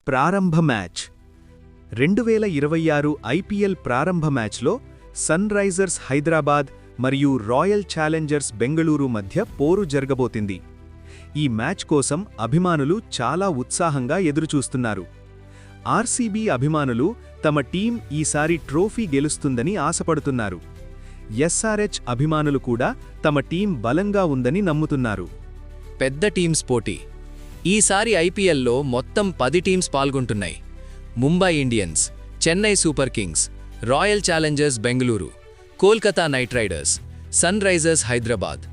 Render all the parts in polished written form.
ప్రారంభ match 2026 IPL ప్రారంభ మ్యాచ్లో సన్ రైజర్స్ హైదరాబాద్ మరియు రాయల్ ఛాలెంజర్స్ బెంగళూరు మధ్య పోరు జరగబోతుంది. ఈ మ్యాచ్ కోసం అభిమానులు చాలా ఉత్సాహంగా ఎదురుచూస్తున్నారు. ఆర్సీబీ అభిమానులు తమ టీం ఈసారి ట్రోఫీ గెలుస్తుందని ఆశపడుతున్నారు. ఎస్ఆర్హెచ్ అభిమానులు కూడా తమ టీం బలంగా ఉందని నమ్ముతున్నారు. పెద్ద టీమ్స్ పోటీ. ఈసారి ఐపీఎల్లో మొత్తం 10 టీమ్స్ పాల్గొంటున్నాయి. Mumbai Indians, Chennai Super Kings, Royal Challengers Bengaluru, Kolkata Knight Riders, Sunrisers Hyderabad,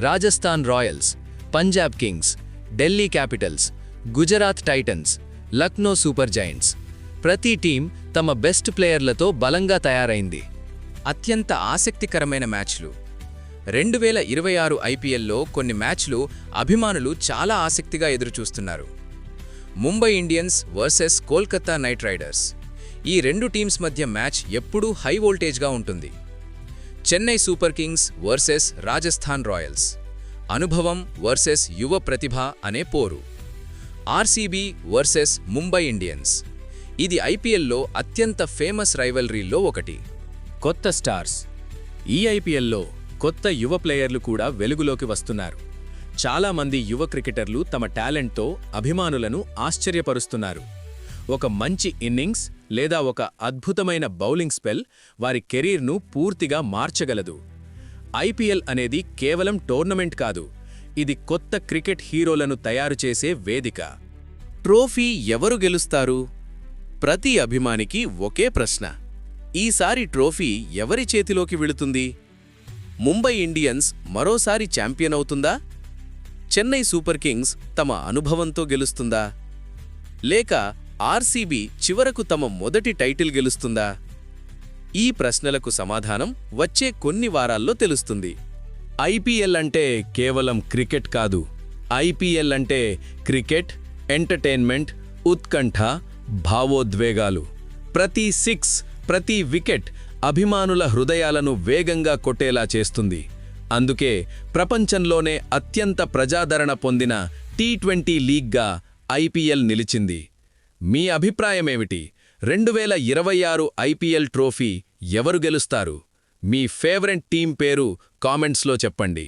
Rajasthan Royals, Punjab Kings, Delhi Capitals, Gujarat Titans, Lucknow Super Giants. ప్రతి టీం తమ బెస్ట్ ప్లేయర్లతో బలంగా తయారైంది. అత్యంత ఆసక్తికరమైన మ్యాచ్లు. 2026 ఐపీఎల్లో కొన్ని మ్యాచ్లు అభిమానులు చాలా ఆసక్తిగా ఎదురుచూస్తున్నారు. Mumbai Indians versus Kolkata Knight riders. ఈ రెండు టీమ్స్ మధ్య మ్యాచ్ ఎప్పుడూ హై వోల్టేజ్గా ఉంటుంది. Chennai Super Kings versus Rajasthan Royals. అనుభవం వర్సెస్ యువ ప్రతిభ అనే పోరు. RCB versus Mumbai Indians. ఇది ఐపీఎల్లో అత్యంత ఫేమస్ రైవల్రీల్లో ఒకటి. కొత్త స్టార్స్. ఈ ఐపీఎల్లో కొత్త యువ ప్లేయర్లు కూడా వెలుగులోకి వస్తున్నారు. చాలామంది యువ క్రికెటర్లు తమ టాలెంట్తో అభిమానులను ఆశ్చర్యపరుస్తున్నారు. ఒక మంచి ఇన్నింగ్స్ లేదా ఒక అద్భుతమైన బౌలింగ్ స్పెల్ వారి కెరీర్ను పూర్తిగా మార్చగలదు. ఐపీఎల్ అనేది కేవలం టోర్నమెంట్ కాదు, ఇది కొత్త క్రికెట్ హీరోలను తయారు చేసే వేదిక. ట్రోఫీ ఎవరు గెలుస్తారు? ప్రతి అభిమానికి ఒకే ప్రశ్న. ఈసారి ట్రోఫీ ఎవరి చేతిలోకి వెళుతుంది? ముంబై ఇండియన్స్ మరోసారి ఛాంపియన్ అవుతుందా? చెన్నై సూపర్ కింగ్స్ తమ అనుభవంతో గెలుస్తుందా? లేక ఆర్సీబీ చివరకు తమ మొదటి టైటిల్ గెలుస్తుందా? ఈ ప్రశ్నలకు సమాధానం వచ్చే కొన్ని వారాల్లో తెలుస్తుంది. ఐపీఎల్ అంటే కేవలం క్రికెట్ కాదు. ఐపీఎల్ అంటే క్రికెట్, ఎంటర్టైన్మెంట్, ఉత్కంఠ, భావోద్వేగాలు. ప్రతి సిక్స్, ప్రతి వికెట్ అభిమానుల హృదయాలను వేగంగా కొట్టేలా చేస్తుంది. అందుకే ప్రపంచంలోనే అత్యంత ప్రజాదరణ పొందిన టీ20 లీగ్గా ఐపీఎల్ నిలిచింది. మీ అభిప్రాయమేమిటి? 2026 ఐపీఎల్ ట్రోఫీ ఎవరు గెలుస్తారు? మీ ఫేవరెట్ టీం పేరు కామెంట్స్లో చెప్పండి.